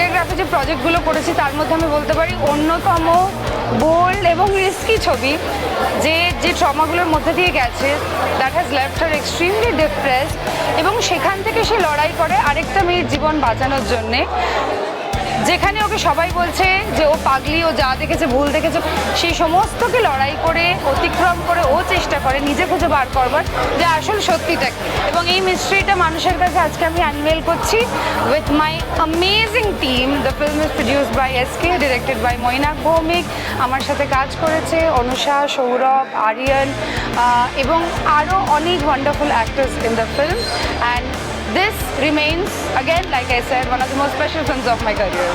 Choreography যে প্রজেক্টগুলো করেছি তার মধ্যে আমি বলতে পারি অন্যতম বোল্ড এবং রিস্কি ছবি, যে ট্রমাগুলোর মধ্যে দিয়ে গেছে, that has left her extremely depressed, এবং সেখান থেকে সে লড়াই করে আরেকটা মেয়ের জীবন বাঁচানোর জন্যে, যেখানে ওকে সবাই বলছে যে ও পাগলি, ও যা দেখেছে ভুল দেখেছে, সেই সমস্তকে লড়াই করে অতিক্রম করে ও চেষ্টা করে নিজে খুঁজে বার করবার যে আসল সত্যিটা কী। এবং এই মিস্ট্রিটা মানুষের কাছে আজকে আমি আনভেল করছি with my amazing team. The film is produced by SK, directed by Mainak Bhowmik. আমার সাথে কাজ করেছে অনুষা, সৌরভ, আরিয়ান এবং আরও অনেক wonderful actors in the film. And this remains, again, like I said, one of the most special films of my career.